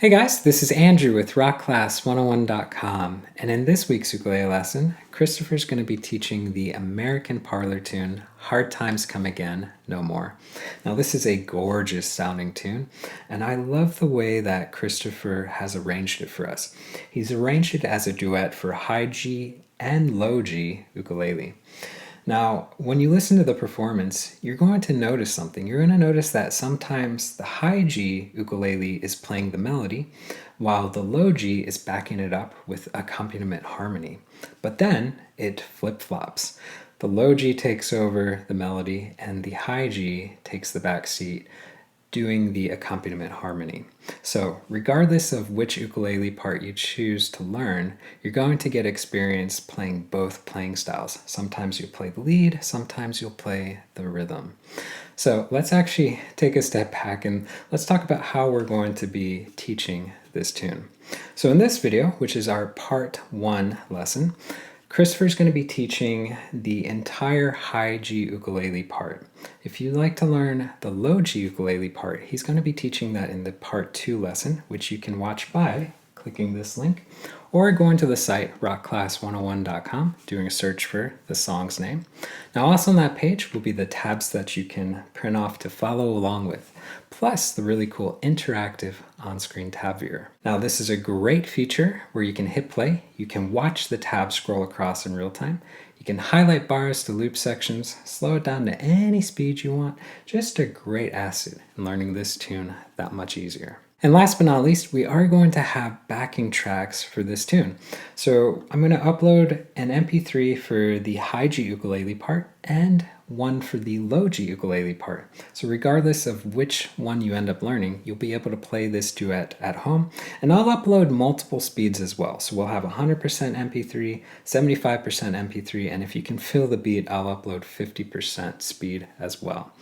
Hey guys, this is Andrew with rockclass101.com, and in this week's ukulele lesson, Christopher's going to be teaching the American parlor tune, Hard Times Come Again, No More. Now this is a gorgeous sounding tune, and I love the way that Christopher has arranged it for us. He's arranged it as a duet for high G and low G ukulele. Now, when you listen to the performance, you're going to notice something. You're going to notice that sometimes the high G ukulele is playing the melody, while the low G is backing it up with accompaniment harmony. But then it flip-flops. The low G takes over the melody, and the high G takes the back seat, doing the accompaniment harmony. So regardless of which ukulele part you choose to learn, you're going to get experience playing both playing styles. Sometimes you'll play the lead, sometimes you'll play the rhythm. So let's actually take a step back and let's talk about how we're going to be teaching this tune. So in this video, which is our part 1 lesson, Christopher's going to be teaching the entire high G ukulele part. If you'd like to learn the low G ukulele part, he's going to be teaching that in the part 2 lesson, which you can watch by clicking this link or going to the site rockclass101.com, doing a search for the song's name. Now also on that page will be the tabs that you can print off to follow along with, plus the really cool interactive on-screen tab viewer. Now this is a great feature where you can hit play, you can watch the tab scroll across in real time, you can highlight bars to loop sections, slow it down to any speed you want. Just a great asset in learning this tune that much easier. And last but not least, we are going to have backing tracks for this tune. So I'm going to upload an MP3 for the high G ukulele part and one for the low G ukulele part. So regardless of which one you end up learning, you'll be able to play this duet at home. And I'll upload multiple speeds as well. So we'll have 100% MP3, 75% MP3, and if you can feel the beat, I'll upload 50% speed as well.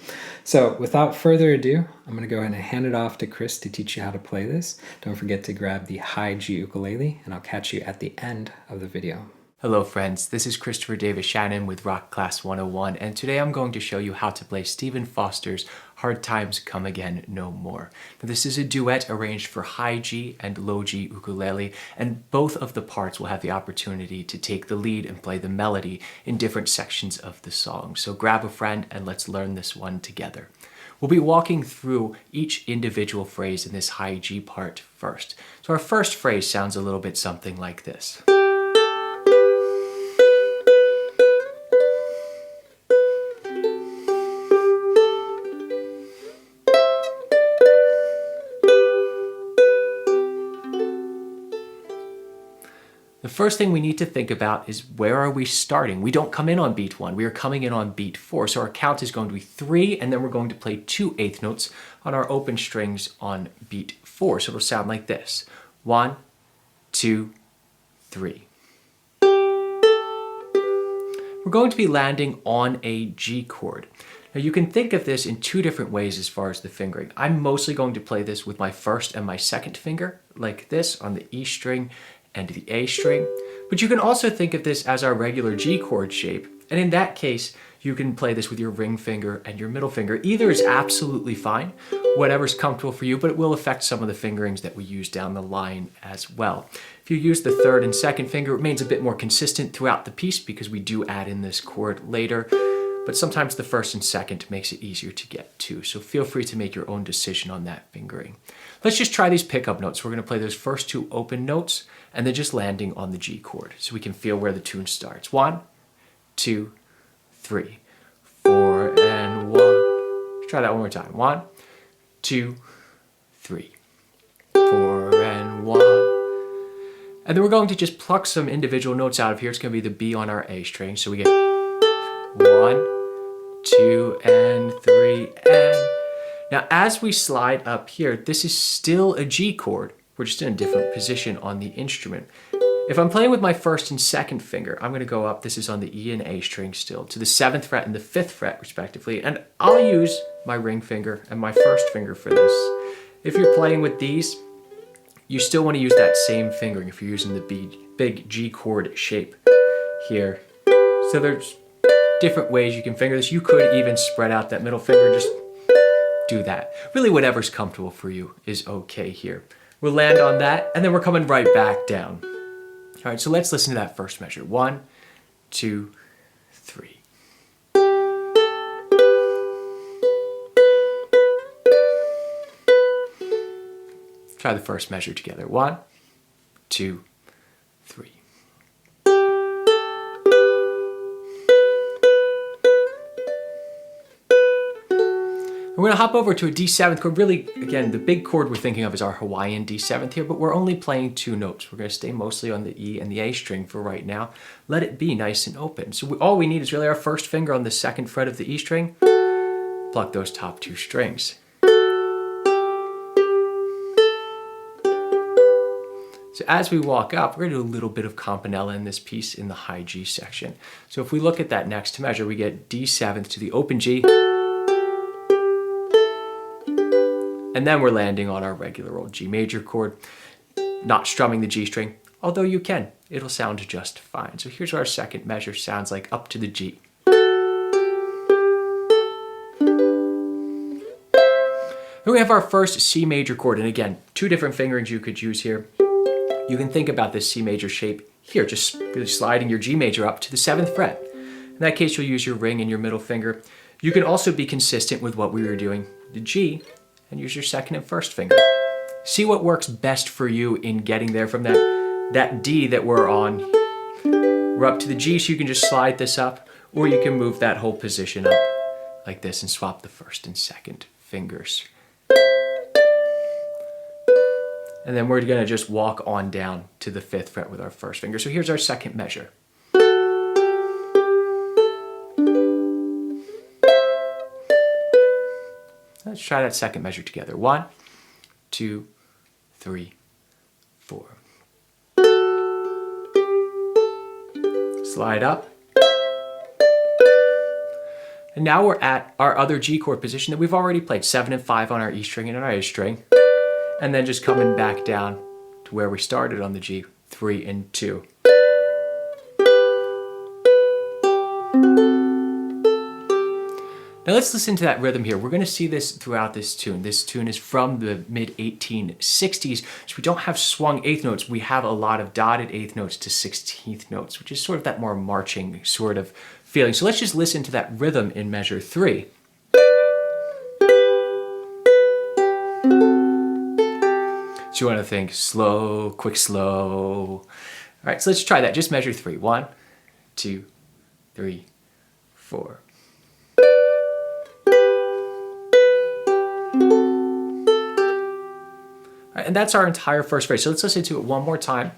So without further ado, I'm going to go ahead and hand it off to Chris to teach you how to play this. Don't forget to grab the high G ukulele, and I'll catch you at the end of the video. Hello friends, this is Christopher Davis Shannon with Rock Class 101, and today I'm going to show you how to play Stephen Foster's Hard Times Come Again No More. Now, this is a duet arranged for high G and low G ukulele, and both of the parts will have the opportunity to take the lead and play the melody in different sections of the song. So grab a friend and let's learn this one together. We'll be walking through each individual phrase in this high G part first. So our first phrase sounds a little bit something like this. The first thing we need to think about is where are we starting? We don't come in on beat 1, we are coming in on beat 4. So our count is going to be 3, and then we're going to play 2 eighth notes on our open strings on beat 4. So it'll sound like this. 1, 2, 3. We're going to be landing on a G chord. Now you can think of this in 2 different ways as far as the fingering. I'm mostly going to play this with my first and my second finger, like this on the E string and the A string. But you can also think of this as our regular G chord shape. And in that case, you can play this with your ring finger and your middle finger. Either is absolutely fine, whatever's comfortable for you, but it will affect some of the fingerings that we use down the line as well. If you use the third and second finger, it remains a bit more consistent throughout the piece because we do add in this chord later. But sometimes the first and second makes it easier to get to. So feel free to make your own decision on that fingering. Let's just try these pickup notes. We're going to play those first 2 open notes and then just landing on the G chord so we can feel where the tune starts. 1, 2, 3, 4, and 1. Let's try that one more time. 1, 2, 3, 4, and 1. And then we're going to just pluck some individual notes out of here. It's going to be the B on our A string. So we get 1, 2, and 3, and... Now as we slide up here, this is still a G chord. We're just in a different position on the instrument. If I'm playing with my first and second finger, I'm going to go up, this is on the E and A string still, to the 7th fret and the 5th fret respectively, and I'll use my ring finger and my first finger for this. If you're playing with these, you still want to use that same fingering if you're using the big G chord shape here. So there's different ways you can finger this. You could even spread out that middle finger, just do that. Really whatever's comfortable for you is okay here. We'll land on that, and then we're coming right back down. All right, so let's listen to that first measure. 1, 2, 3. Try the first measure together. 1, 2, 3. We're going to hop over to a D7th chord. Really, again, the big chord we're thinking of is our Hawaiian D7th here, but we're only playing 2 notes. We're going to stay mostly on the E and the A string for right now. Let it be nice and open. So all we need is really our first finger on the 2nd fret of the E string. Pluck those top 2 strings. So as we walk up, we're going to do a little bit of campanella in this piece in the high G section. So if we look at that next measure, we get D7th to the open G. And then we're landing on our regular old G major chord, not strumming the G string, although you can. It'll sound just fine. So here's what our second measure sounds like up to the G. Then we have our first C major chord, and again, 2 different fingerings you could use here. You can think about this C major shape here, just really sliding your G major up to the 7th fret. In that case, you'll use your ring and your middle finger. You can also be consistent with what we were doing, the G, and use your 2nd and 1st finger. See what works best for you in getting there from that D that we're on. We're up to the G, so you can just slide this up, or you can move that whole position up like this and swap the 1st and 2nd fingers. And then we're gonna just walk on down to the 5th fret with our 1st finger. So here's our 2nd measure. Let's try that 2nd measure together. 1, 2, 3, 4. Slide up. And now we're at our other G chord position that we've already played, 7 and 5 on our E string and our A string. And then just coming back down to where we started on the G, 3 and 2. Now let's listen to that rhythm here. We're going to see this throughout this tune. This tune is from the mid-1860s, so we don't have swung 8th notes. We have a lot of dotted 8th notes to 16th notes, which is sort of that more marching sort of feeling. So let's just listen to that rhythm in measure 3. So you want to think slow, quick, slow. All right, so let's try that. Just measure 3. 1, 2, 3, 4. All right, and that's our entire first phrase. So let's listen to it one more time,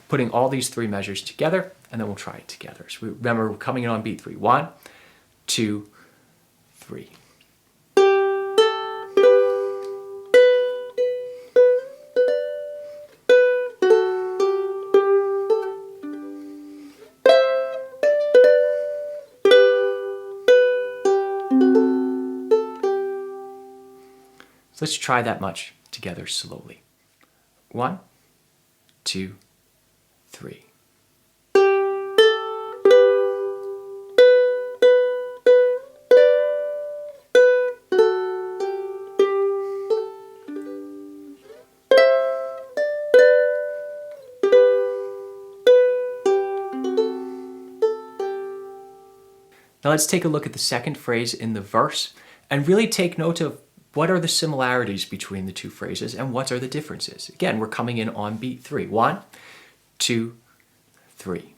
putting all these 3 measures together, and then we'll try it together. So remember, we're coming in on beat 3. 1, 2, 3. So let's try that much together slowly. 1, 2, 3. Now let's take a look at the second phrase in the verse and really take note of what are the similarities between the 2 phrases and what are the differences. Again, we're coming in on beat 3. 1, 2, 3.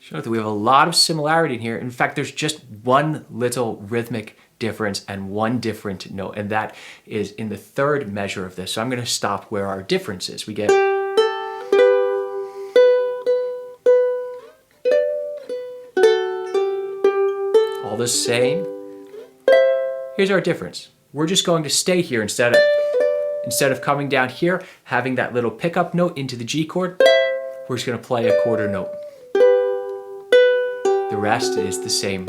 Show that we have a lot of similarity in here. In fact, there's just one little rhythmic difference and one different note, and that is in the 3rd measure of this. So I'm going to stop where our difference is. We get all the same. Here's our difference. We're just going to stay here instead of coming down here, having that little pickup note into the G chord. We're just going to play a quarter note. The rest is the same.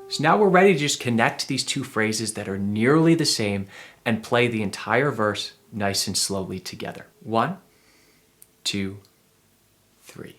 So now we're ready to just connect these 2 phrases that are nearly the same and play the entire verse nice and slowly together. 1, 2, 3.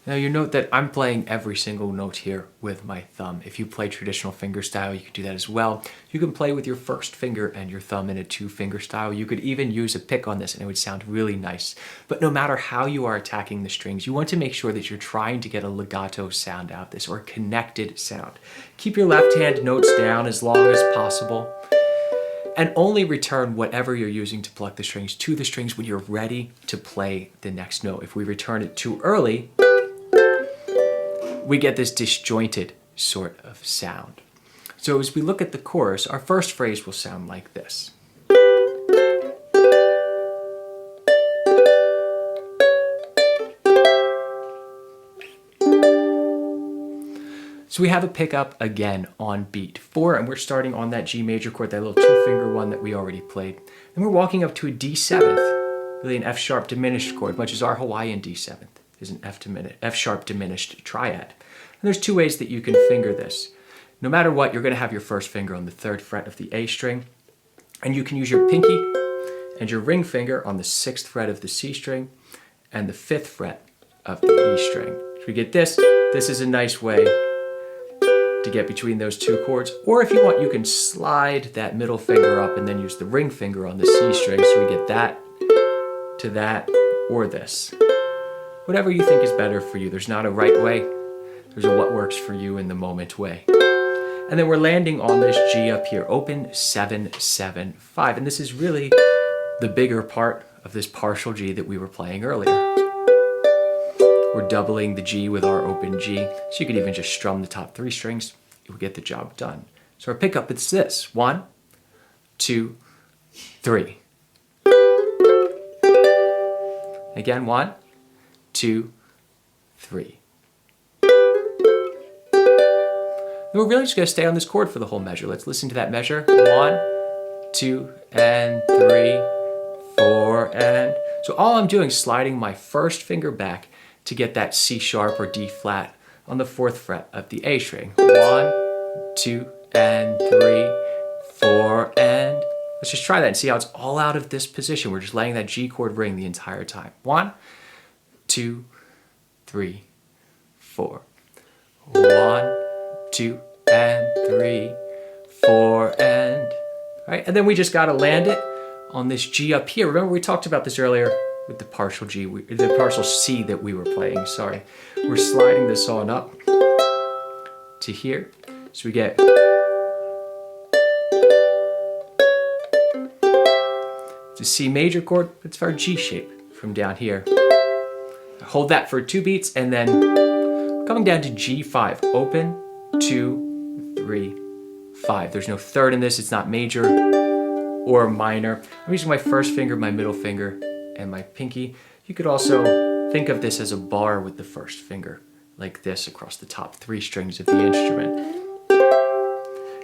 Now you note that I'm playing every single note here with my thumb. If you play traditional finger style, you can do that as well. You can play with your first finger and your thumb in a 2-finger style. You could even use a pick on this and it would sound really nice. But no matter how you are attacking the strings, you want to make sure that you're trying to get a legato sound out of this, or a connected sound. Keep your left hand notes down as long as possible, and only return whatever you're using to pluck the strings to the strings when you're ready to play the next note. If we return it too early, we get this disjointed sort of sound. So as we look at the chorus, our first phrase will sound like this. So we have a pickup again on beat 4, and we're starting on that G major chord, that little 2-finger one that we already played. And we're walking up to a D7th, really an F sharp diminished chord, much as our Hawaiian D7th is an F sharp diminished triad. And there's 2 ways that you can finger this. No matter what, you're going to have your first finger on the 3rd fret of the A string, and you can use your pinky and your ring finger on the 6th fret of the C string and the 5th fret of the E string. So we get this. This is a nice way to get between those 2 chords. Or if you want, you can slide that middle finger up and then use the ring finger on the C string, so we get that to that, or this. Whatever you think is better for you. There's not a right way. There's a what works for you in the moment way. And then we're landing on this G up here, open 7, 7, 5. And this is really the bigger part of this partial G that we were playing earlier. We're doubling the G with our open G. So you could even just strum the top 3 strings. It will get the job done. So our pickup is this. 1, 2, 3. Again, 1, 2, 3. And we're really just going to stay on this chord for the whole measure. Let's listen to that measure. 1, 2, and 3, 4, and... So all I'm doing is sliding my first finger back to get that C sharp or D flat on the 4th fret of the A string. 1, 2, and 3, 4, and... Let's just try that and see how it's all out of this position. We're just letting that G chord ring the entire time. 1, 2, 3, 4. 1, 2, and 3, 4, and... All right, and then we just got to land it on this G up here. Remember we talked about this earlier with the partial G, the partial C that we were playing, sorry. We're sliding this on up to here. So we get... It's a C major chord, it's our G shape from down here. Hold that for 2 beats, and then coming down to G5, open, 2, 3, 5. There's no 3rd in this, it's not major or minor. I'm using my first finger, my middle finger, and my pinky. You could also think of this as a bar with the first finger, like this across the top 3 strings of the instrument.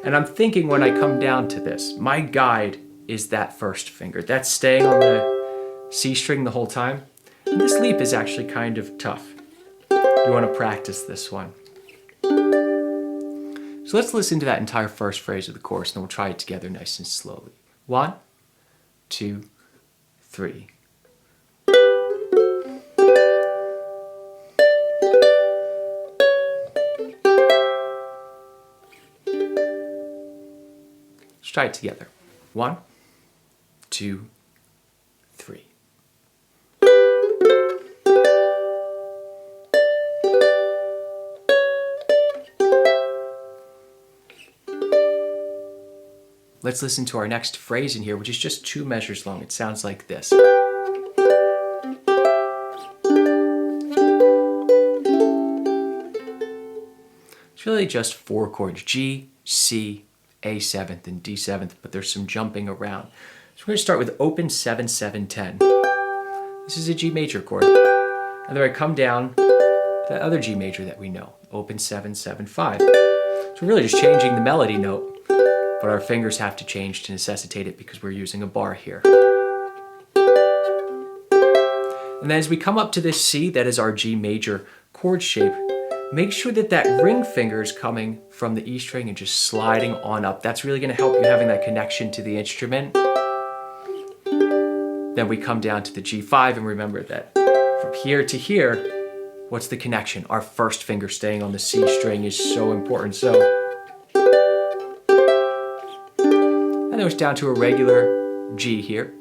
And I'm thinking when I come down to this, my guide is that first finger. That's staying on the C string the whole time. And this leap is actually kind of tough. You want to practice this one. So let's listen to that entire first phrase of the chorus, and then we'll try it together nice and slowly. 1, 2, 3. Let's try it together. 1, 2, 3. Let's listen to our next phrase in here, which is just 2 measures long. It sounds like this. It's really just 4 chords, G, C, A7th, and D7th, but there's some jumping around. So we're going to start with open 7, 7, 10. This is a G major chord. And then I come down to that other G major that we know, open 7, 7, 5. So we're really just changing the melody note, but our fingers have to change to necessitate it because we're using a bar here. And then as we come up to this C, that is our G major chord shape, make sure that that ring finger is coming from the E string and just sliding on up. That's really going to help you having that connection to the instrument. Then we come down to the G5 and remember that from here to here, what's the connection? Our first finger staying on the C string is so important. So, and then it's down to a regular G here.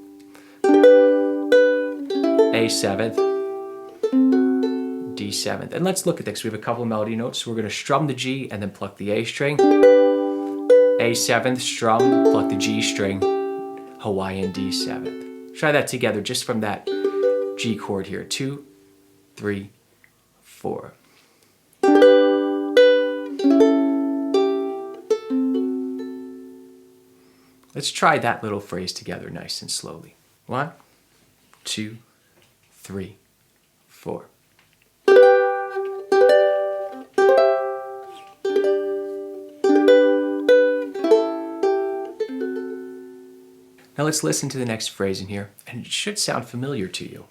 A7th, D7th. And let's look at this. We have a couple of melody notes. So we're going to strum the G and then pluck the A string. A7th, strum, pluck the G string, Hawaiian D7th. Try that together just from that G chord here. 2, 3, 4. Let's try that little phrase together nice and slowly. 1, 2, 3, 4. Now let's listen to the next phrase in here, and it should sound familiar to you.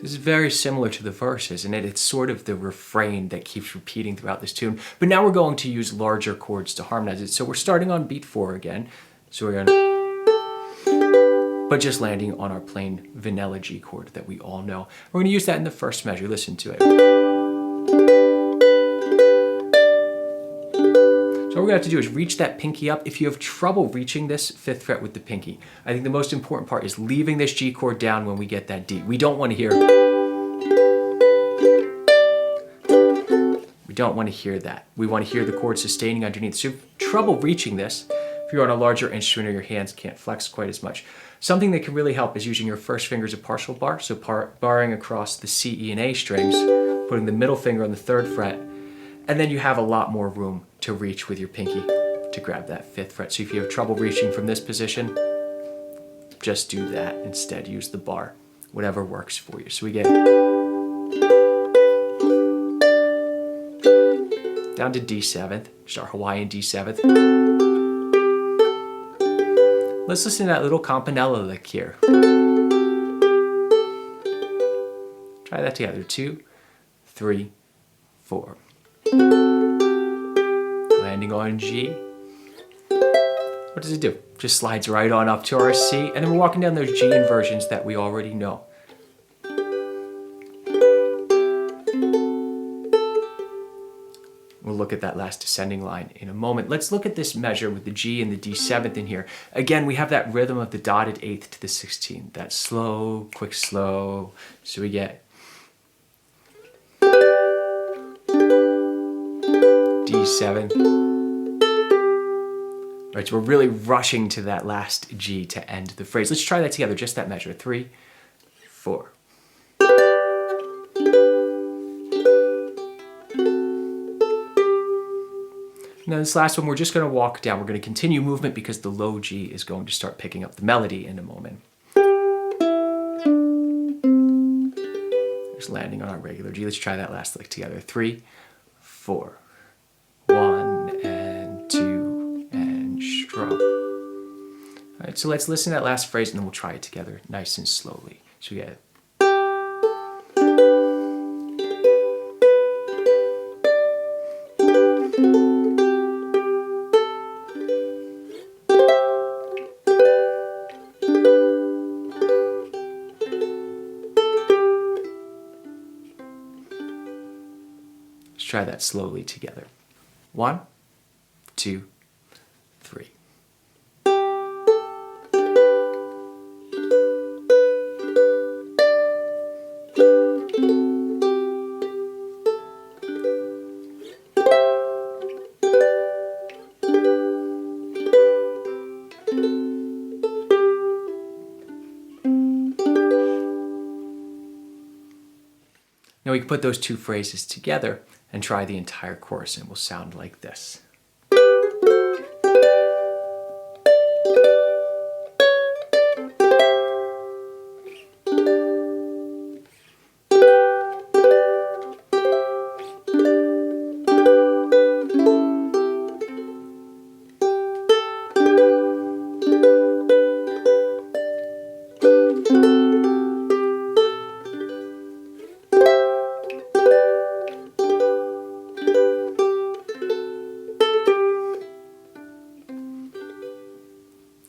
This is very similar to the verse, isn't it? It's sort of the refrain that keeps repeating throughout this tune. But now we're going to use larger chords to harmonize it. So we're starting on beat 4 again. So we're going to, but just landing on our plain vanilla G chord that we all know. We're going to use that in the first measure. Listen to it. So what we're going to have to do is reach that pinky up. If you have trouble reaching this 5th fret with the pinky, I think the most important part is leaving this G chord down when we get that D. We don't want to hear. We don't want to hear that. We want to hear the chord sustaining underneath. So if you have trouble reaching this, if you're on a larger instrument or your hands can't flex quite as much, something that can really help is using your first finger as a partial bar. So barring across the C, E, and A strings, putting the middle finger on the 3rd fret, and then you have a lot more room to reach with your pinky to grab that 5th fret. So if you have trouble reaching from this position, just do that instead. Use the bar, whatever works for you. So we get down to D7th, just our Hawaiian D7th. Let's listen to that little campanella lick here. Try that together. 2, 3, 4. Landing on G. What does it do? Just slides right on up to our C, and then we're walking down those G inversions that we already know. We'll look at that last descending line in a moment. Let's look at this measure with the G and the D7th in here. Again, we have that rhythm of the dotted 8th to the 16th. That slow, quick, slow. So we get D7. Right, so we're really rushing to that last G to end the phrase. Let's try that together, just that measure. 3, 4. Now this last one, we're just going to walk down. We're going to continue movement because the low G is going to start picking up the melody in a moment. Just landing on our regular G. Let's try that last lick together. 3, 4. 1 and 2 and strum. All right, so let's listen to that last phrase and then we'll try it together nice and slowly. So we get try that slowly together. 1, 2, 3. Now we can put those two phrases together and try the entire chorus, and it will sound like this.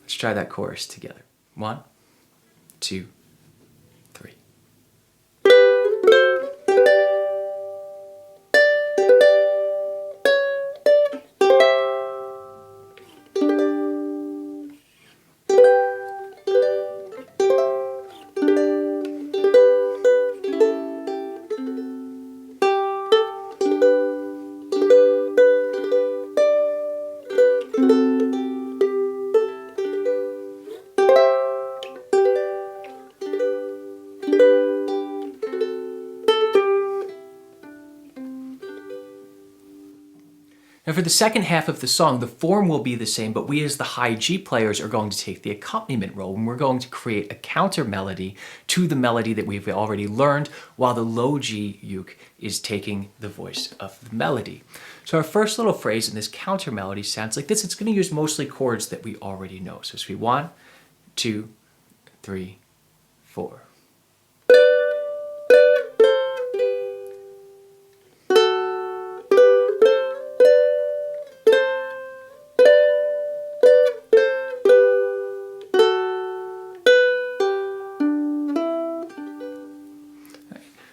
Let's try that chorus together. 1, 2, 3. Now for the second half of the song, the form will be the same, but we as the high G players are going to take the accompaniment role, and we're going to create a counter melody to the melody that we've already learned, while the low G uke is taking the voice of the melody. So our first little phrase in this counter melody sounds like this. It's going to use mostly chords that we already know. So it's 1, 2, 3, 4.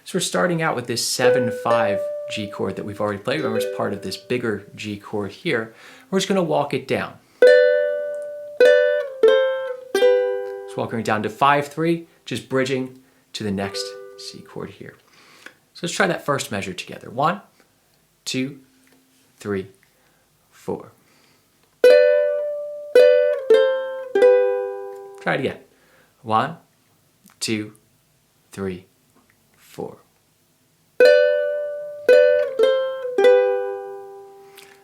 So we're starting out with this 7-5 G chord that we've already played. Remember, it's part of this bigger G chord here. We're just going to walk it down. So walking it down to 5-3, just bridging to the next C chord here. So let's try that first measure together. 1, 2, 3, 4. Try it again. 1, 2, 3, 4.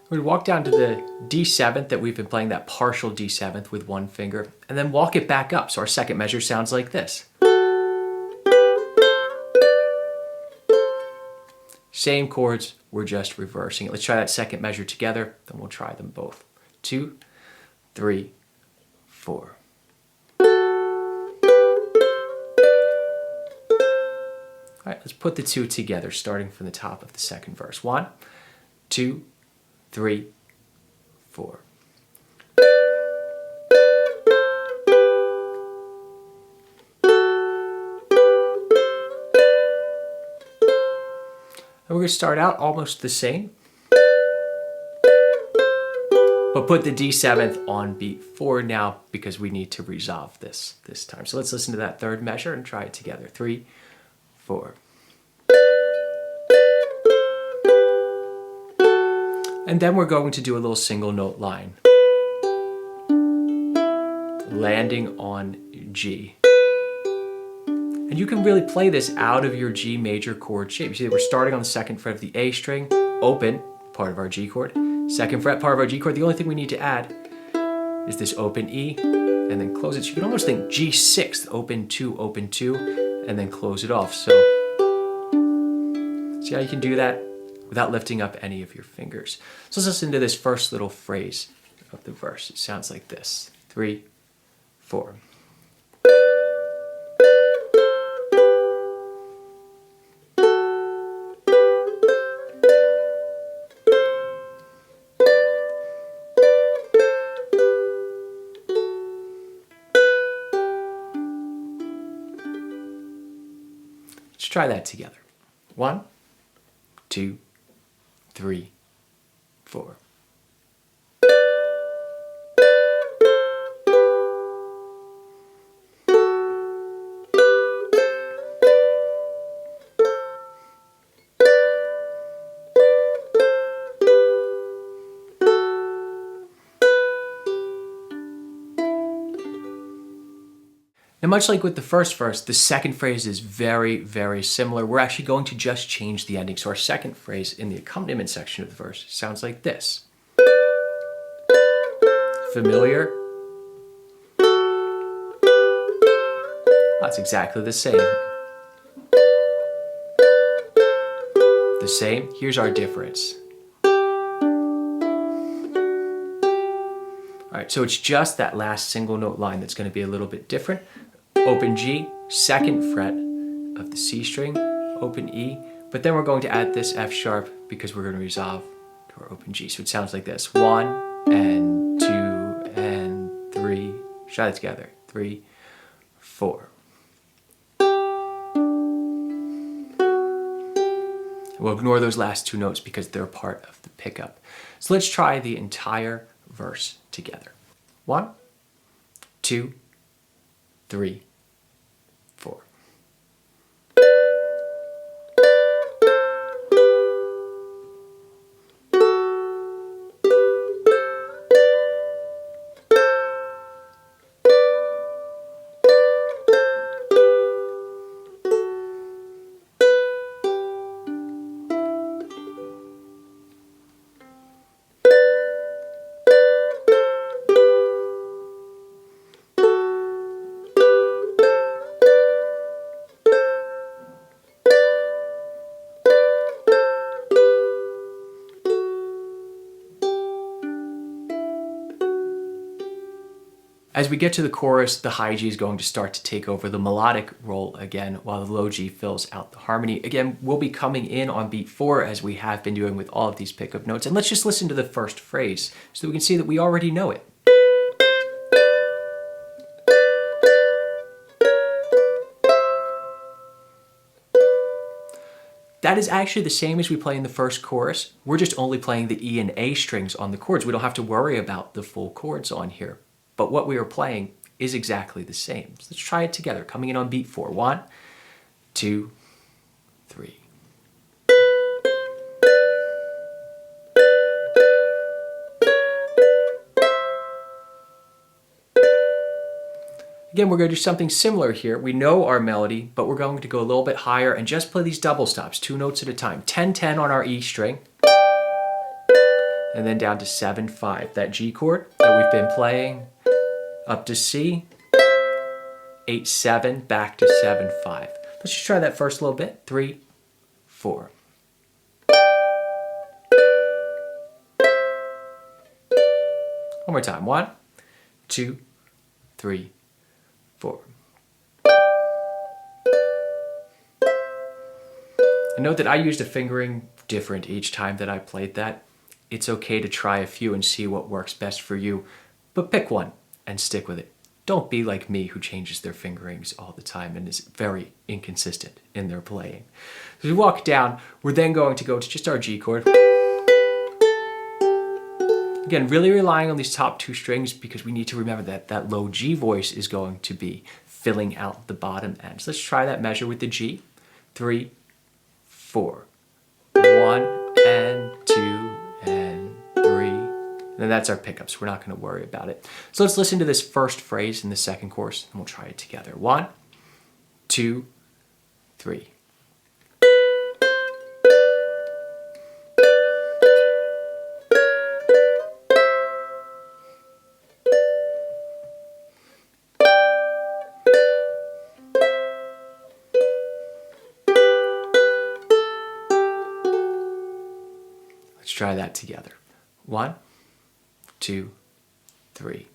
We walk down to the D7th that we've been playing, that partial D7th with one finger, and then walk it back up. So our second measure sounds like this. Same chords, we're just reversing it. Let's try that second measure together, then we'll try them both. 2, 3, 4. All right, let's put the two together, starting from the top of the second verse. 1, 2, 3, 4. And we're going to start out almost the same, but put the D7th on beat 4 now because we need to resolve this time. So let's listen to that third measure and try it together. 3, 4. And then we're going to do a little single note line, landing on G. And you can really play this out of your G major chord shape. You see that we're starting on the second fret of the A string, open, part of our G chord. Second fret, part of our G chord. The only thing we need to add is this open E, and then close it. So you can almost think G6, open 2, and then close it off. So see how you can do that without lifting up any of your fingers. So let's listen to this first little phrase of the verse. It sounds like this. 3, 4. Let's try that together. 1, 2, 3, 4. Now And much like with the first verse, the second phrase is very, very similar. We're actually going to just change the ending. So our second phrase in the accompaniment section of the verse sounds like this. Familiar? That's exactly the same. The same. Here's our difference. All right, so it's just that last single note line that's going to be a little bit different. Open G, second fret of the C string, open E, but then we're going to add this F sharp because we're going to resolve to our open G. So it sounds like this. 1 and 2 and 3. Try that together. 3, 4. We'll ignore those last two notes because they're part of the pickup. So let's try the entire verse together. 1, 2, 3, 4. As we get to the chorus, the high G is going to start to take over the melodic role again, while the low G fills out the harmony. Again, we'll be coming in on beat 4 as we have been doing with all of these pickup notes. And let's just listen to the first phrase so that we can see that we already know it. That is actually the same as we play in the first chorus. We're just only playing the E and A strings on the chords. We don't have to worry about the full chords on here. But what we are playing is exactly the same. So let's try it together, coming in on beat 4. 1, 2, 3. Again, we're going to do something similar here. We know our melody, but we're going to go a little bit higher and just play these double stops, 2 notes at a time. 10-10 on our E string, and then down to 7-5. That G chord that we've been playing, up to C, 8-7, back to 7-5. Let's just try that first little bit. 3, 4. One more time. 1, 2, 3, 4. And note that I used a fingering different each time that I played that. It's okay to try a few and see what works best for you, but pick one and stick with it. Don't be like me, who changes their fingerings all the time and is very inconsistent in their playing. As we walk down, we're then going to go to just our G chord. Again, really relying on these top 2 strings because we need to remember that that low G voice is going to be filling out the bottom end. So let's try that measure with the G. 3, 4. 1 and 2 and 3. And that's our pickups. We're not going to worry about it. So let's listen to this first phrase in the second chorus and we'll try it together. 1, 2, 3. Let's try that together. 1, 2, 3.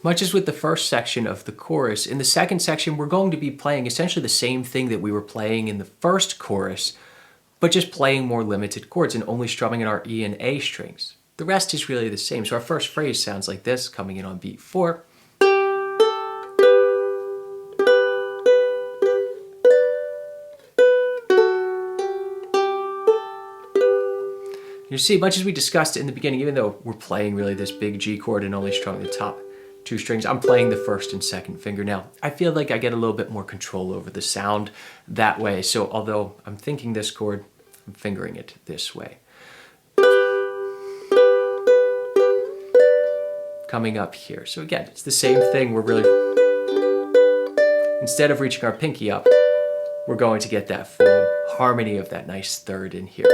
Much as with the first section of the chorus, in the second section we're going to be playing essentially the same thing that we were playing in the first chorus, but just playing more limited chords and only strumming in our E and A strings. The rest is really the same. So our first phrase sounds like this, coming in on beat 4. You see, much as we discussed in the beginning, even though we're playing really this big G chord and only strumming the top, two strings. I'm playing the first and second finger now. I feel like I get a little bit more control over the sound that way. So although I'm thinking this chord, I'm fingering it this way. Coming up here. So again, it's the same thing. We're really, instead of reaching our pinky up, we're going to get that full harmony of that nice third in here.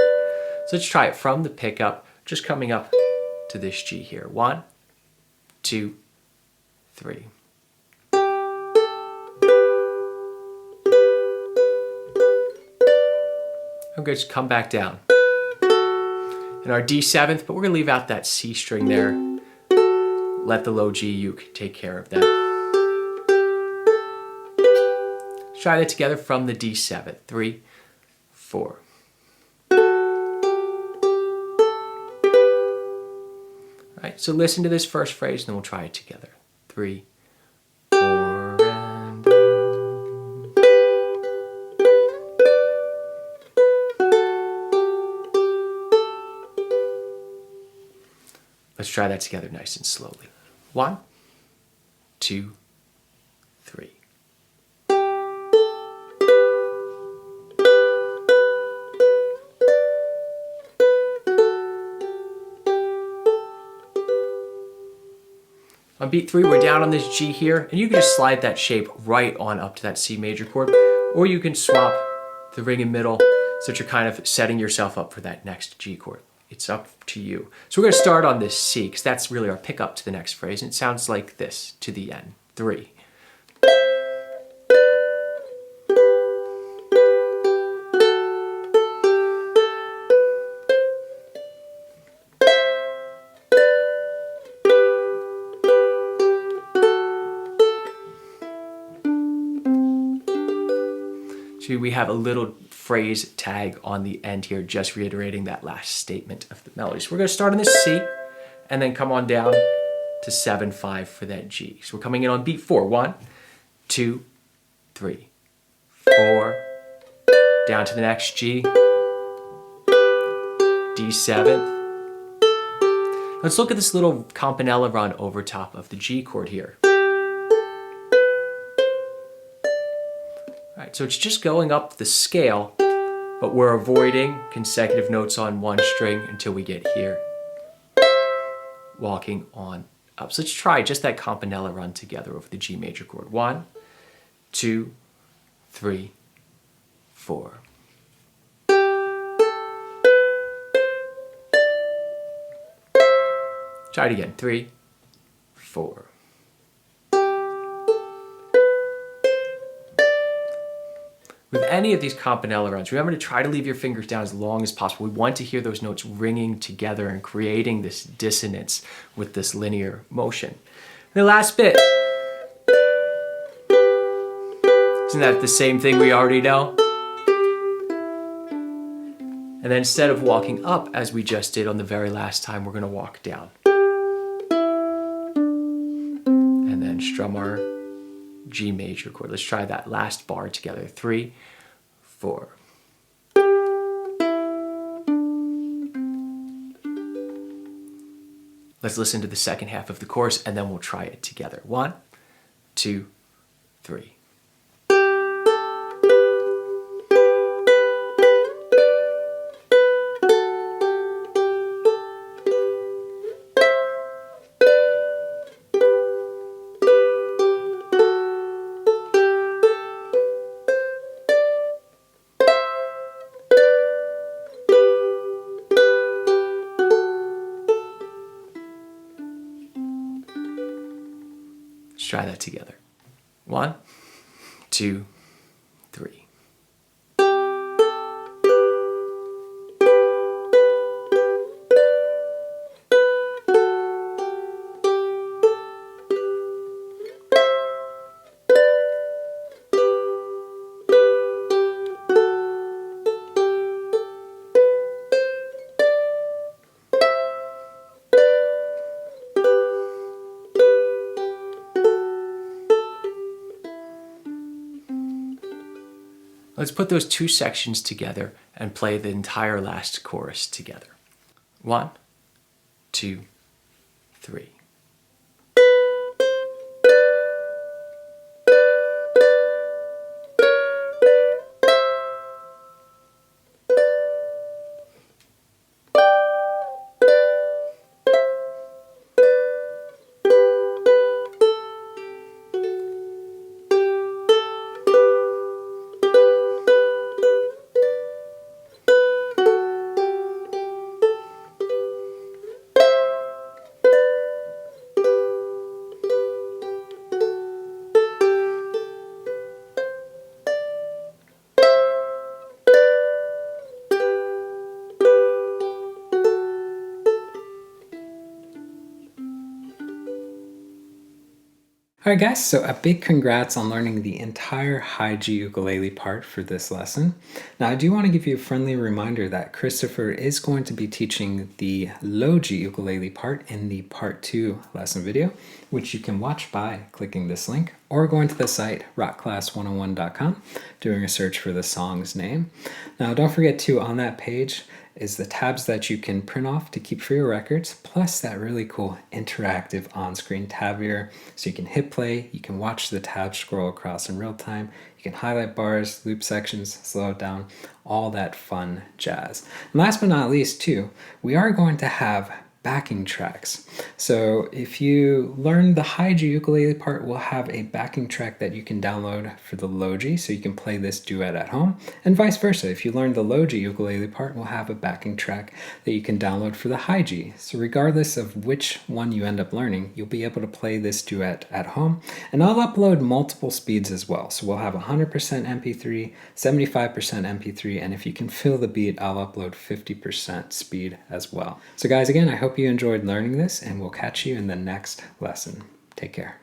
So let's try it from the pickup, just coming up to this G here. 1, 2, 3. I'm going to come back down. In our D7th, but we're going to leave out that C string there. Let the low G uke take care of that. Let's try that together from the D7. 3, 4. All right, so listen to this first phrase and then we'll try it together. 3, 4, and let's try that together nice and slowly. 1, 2, 3. On beat 3, we're down on this G here, and you can just slide that shape right on up to that C major chord, or you can swap the ring and middle so that you're kind of setting yourself up for that next G chord. It's up to you. So we're going to start on this C, because that's really our pickup to the next phrase, and it sounds like this to the end. 3. We have a little phrase tag on the end here, just reiterating that last statement of the melody. So we're going to start on this C, and then come on down to 7/5 for that G. So we're coming in on beat 4. 1, 2, 3, 4. Down to the next G. D7. Let's look at this little campanella run over top of the G chord here. All right, so it's just going up the scale, but we're avoiding consecutive notes on one string until we get here. Walking on up. So let's try just that campanella run together over the G major chord. 1, 2, 3, 4. Try it again. 3, 4. With any of these campanella runs, remember to try to leave your fingers down as long as possible. We want to hear those notes ringing together and creating this dissonance with this linear motion. And the last bit. Isn't that the same thing we already know? And then instead of walking up as we just did on the very last time, we're going to walk down. And then strum our G major chord. Let's try that last bar together. 3, 4. Let's listen to the second half of the chorus and then we'll try it together. 1, 2, 3. Let's try that together. 1, 2, 3. Let's put those two sections together and play the entire last chorus together. 1, 2, 3. All right, guys, so a big congrats on learning the entire high G ukulele part for this lesson. Now, I do want to give you a friendly reminder that Christopher is going to be teaching the low G ukulele part in the part 2 lesson video, which you can watch by clicking this link or going to the site rockclass101.com, doing a search for the song's name. Now, don't forget to, on that page, is the tabs that you can print off to keep for your records, plus that really cool interactive on-screen tab here. So you can hit play, you can watch the tab scroll across in real time, you can highlight bars, loop sections, slow it down, all that fun jazz. And last but not least too, we are going to have backing tracks. So if you learn the high G ukulele part, we'll have a backing track that you can download for the low G, so you can play this duet at home, and vice versa. If you learn the low G ukulele part, we'll have a backing track that you can download for the high G. So regardless of which one you end up learning, you'll be able to play this duet at home, and I'll upload multiple speeds as well. So we'll have 100% MP3, 75% MP3, and if you can feel the beat, I'll upload 50% speed as well. So guys, again, I hope you enjoyed learning this, and we'll catch you in the next lesson. Take care.